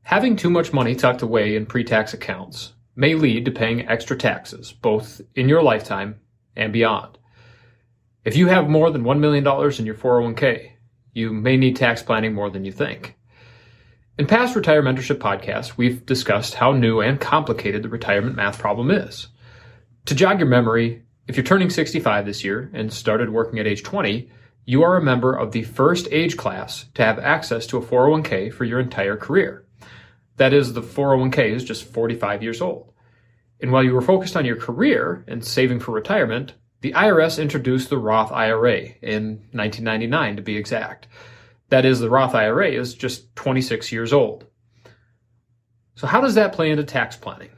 Having too much money tucked away in pre-tax accounts may lead to paying extra taxes, both in your lifetime and beyond. If you have more than $1 million in your 401k, you may need tax planning more than you think. In past Retire Mentorship podcasts, we've discussed how new and complicated the retirement math problem is. To jog your memory, if you're turning 65 this year and started working at age 20, you are a member of the first age class to have access to a 401k for your entire career. That is, the 401k is just 45 years old. And while you were focused on your career and saving for retirement, the IRS introduced the Roth IRA in 1999 to be exact. That is, the Roth IRA is just 26 years old. So how does that play into tax planning?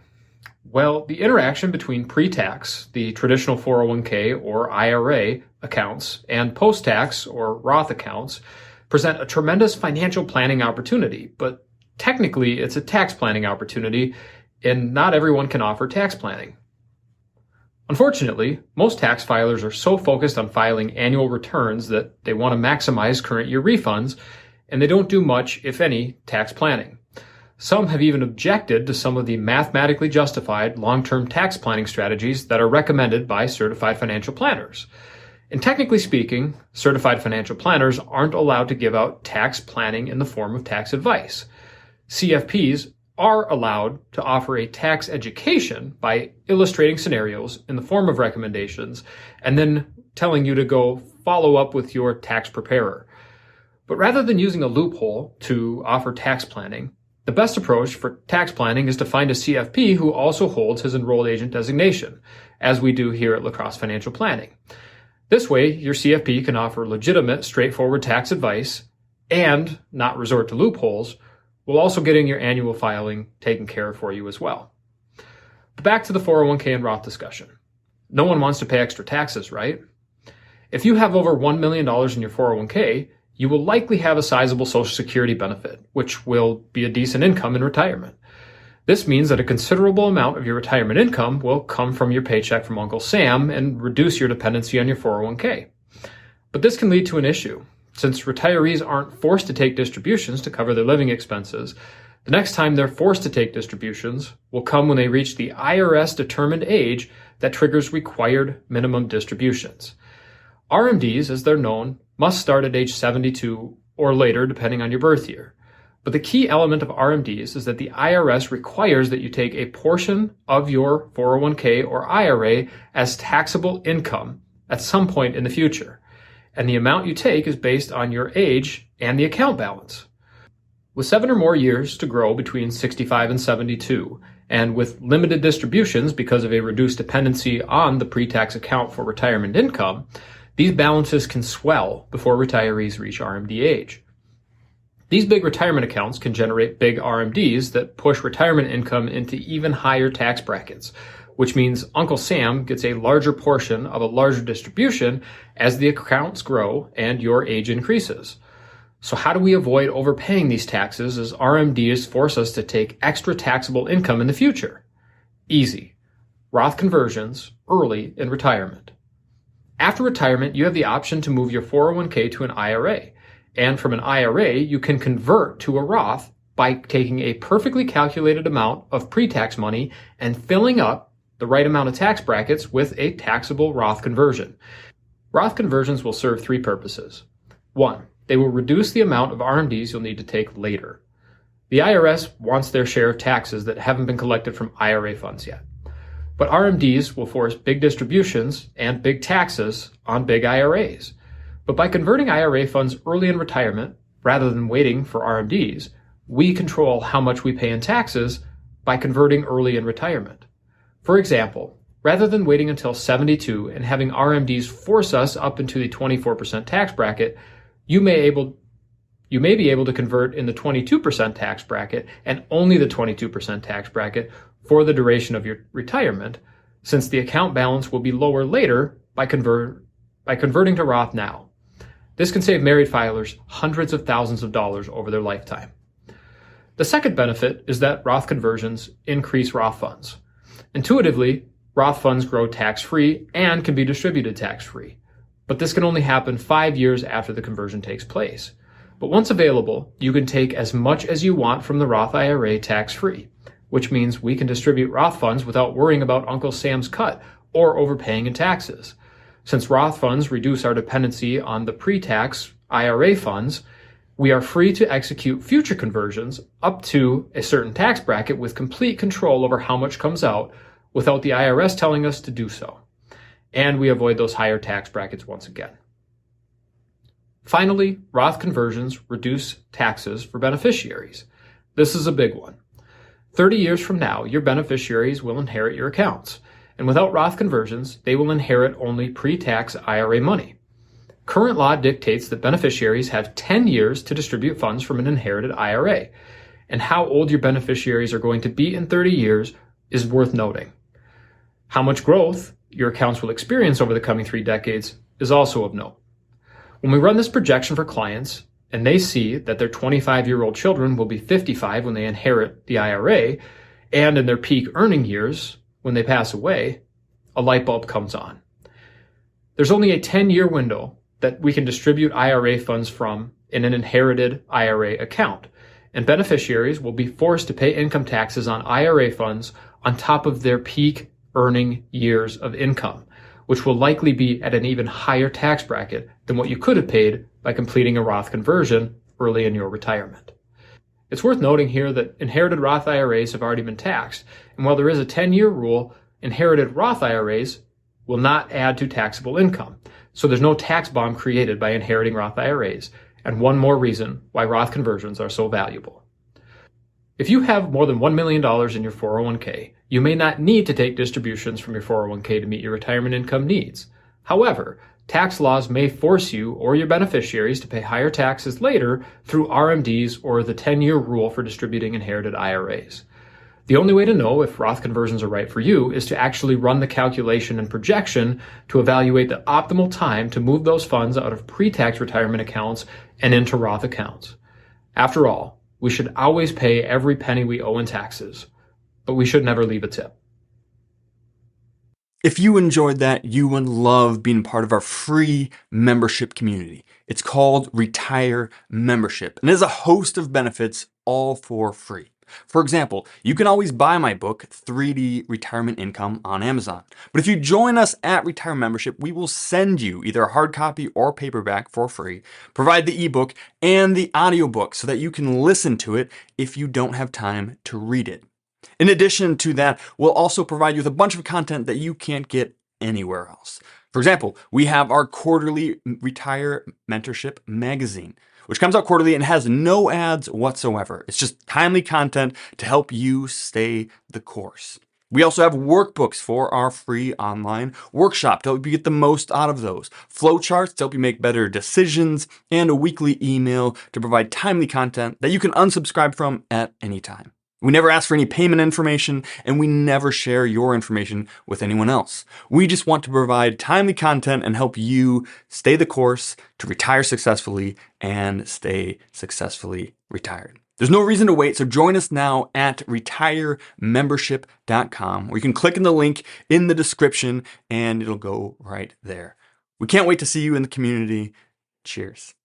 Well, the interaction between pre-tax, the traditional 401k or IRA accounts, and post-tax or Roth accounts present a tremendous financial planning opportunity, but technically it's a tax planning opportunity, and not everyone can offer tax planning. Unfortunately, most tax filers are so focused on filing annual returns that they want to maximize current year refunds, and they don't do much, if any, tax planning. Some have even objected to some of the mathematically justified long-term tax planning strategies that are recommended by certified financial planners. And technically speaking, certified financial planners aren't allowed to give out tax planning in the form of tax advice. CFPs are allowed to offer a tax education by illustrating scenarios in the form of recommendations and then telling you to go follow up with your tax preparer. But rather than using a loophole to offer tax planning, the best approach for tax planning is to find a CFP who also holds his enrolled agent designation, as we do here at Lacrosse Financial Planning. This way, your CFP can offer legitimate, straightforward tax advice and not resort to loopholes, while also getting your annual filing taken care of for you as well. But back to the 401k and Roth discussion. No one wants to pay extra taxes, right? If you have over $1 million in your 401k, you will likely have a sizable Social Security benefit, which will be a decent income in retirement. This means that a considerable amount of your retirement income will come from your paycheck from Uncle Sam and reduce your dependency on your 401k. But this can lead to an issue. Since retirees aren't forced to take distributions to cover their living expenses, the next time they're forced to take distributions will come when they reach the IRS-determined age that triggers required minimum distributions. RMDs, as they're known, must start at age 72 or later, depending on your birth year. But the key element of RMDs is that the IRS requires that you take a portion of your 401k or IRA as taxable income at some point in the future. And the amount you take is based on your age and the account balance. With 7 or more years to grow between 65 and 72, and with limited distributions because of a reduced dependency on the pre-tax account for retirement income, these balances can swell before retirees reach RMD age. These big retirement accounts can generate big RMDs that push retirement income into even higher tax brackets, which means Uncle Sam gets a larger portion of a larger distribution as the accounts grow and your age increases. So how do we avoid overpaying these taxes as RMDs force us to take extra taxable income in the future? Easy. Roth conversions early in retirement. After retirement, you have the option to move your 401k to an IRA. And from an IRA, you can convert to a Roth by taking a perfectly calculated amount of pre-tax money and filling up the right amount of tax brackets with a taxable Roth conversion. Roth conversions will serve 3 purposes. 1, they will reduce the amount of RMDs you'll need to take later. The IRS wants their share of taxes that haven't been collected from IRA funds yet. But RMDs will force big distributions and big taxes on big IRAs. But by converting IRA funds early in retirement, rather than waiting for RMDs, we control how much we pay in taxes by converting early in retirement. For example, rather than waiting until 72 and having RMDs force us up into the 24% tax bracket, you may be able to convert in the 22% tax bracket and only the 22% tax bracket for the duration of your retirement, since the account balance will be lower later by converting to Roth now. This can save married filers hundreds of thousands of dollars over their lifetime. The second benefit is that Roth conversions increase Roth funds. Intuitively, Roth funds grow tax-free and can be distributed tax-free, but this can only happen 5 years after the conversion takes place. But once available, you can take as much as you want from the Roth IRA tax-free, which means we can distribute Roth funds without worrying about Uncle Sam's cut or overpaying in taxes. Since Roth funds reduce our dependency on the pre-tax IRA funds, we are free to execute future conversions up to a certain tax bracket with complete control over how much comes out without the IRS telling us to do so. And we avoid those higher tax brackets once again. Finally, Roth conversions reduce taxes for beneficiaries. This is a big one. 30 years from now, your beneficiaries will inherit your accounts, and without Roth conversions, they will inherit only pre-tax IRA money. Current law dictates that beneficiaries have 10 years to distribute funds from an inherited IRA, and how old your beneficiaries are going to be in 30 years is worth noting. How much growth your accounts will experience over the coming 3 decades is also of note. When we run this projection for clients, and they see that their 25-year-old children will be 55 when they inherit the IRA, and in their peak earning years, when they pass away, a light bulb comes on. There's only a 10-year window that we can distribute IRA funds from in an inherited IRA account, and beneficiaries will be forced to pay income taxes on IRA funds on top of their peak earning years of income, which will likely be at an even higher tax bracket than what you could have paid by completing a Roth conversion early in your retirement. It's worth noting here that inherited Roth IRAs have already been taxed, and while there is a 10-year rule, inherited Roth IRAs will not add to taxable income, so there's no tax bomb created by inheriting Roth IRAs, and one more reason why Roth conversions are so valuable. If you have more than $1 million in your 401k, you may not need to take distributions from your 401k to meet your retirement income needs. However, tax laws may force you or your beneficiaries to pay higher taxes later through RMDs or the 10-year rule for distributing inherited IRAs. The only way to know if Roth conversions are right for you is to actually run the calculation and projection to evaluate the optimal time to move those funds out of pre-tax retirement accounts and into Roth accounts. After all, we should always pay every penny we owe in taxes, but we should never leave a tip. If you enjoyed that, you would love being part of our free membership community. It's called Retire Membership and is a host of benefits all for free. For example, you can always buy my book, 3D Retirement Income, on Amazon. But if you join us at Retire Membership, we will send you either a hard copy or paperback for free, provide the ebook and the audiobook so that you can listen to it if you don't have time to read it. In addition to that, we'll also provide you with a bunch of content that you can't get anywhere else. For example, we have our quarterly Retire Mentorship magazine, which comes out quarterly and has no ads whatsoever. It's just timely content to help you stay the course. We also have workbooks for our free online workshop to help you get the most out of those, flowcharts to help you make better decisions, and a weekly email to provide timely content that you can unsubscribe from at any time. We never ask for any payment information, and we never share your information with anyone else. We just want to provide timely content and help you stay the course to retire successfully and stay successfully retired. There's no reason to wait, so join us now at retiremembership.com, where you can click in the link in the description and it'll go right there. We can't wait to see you in the community. Cheers.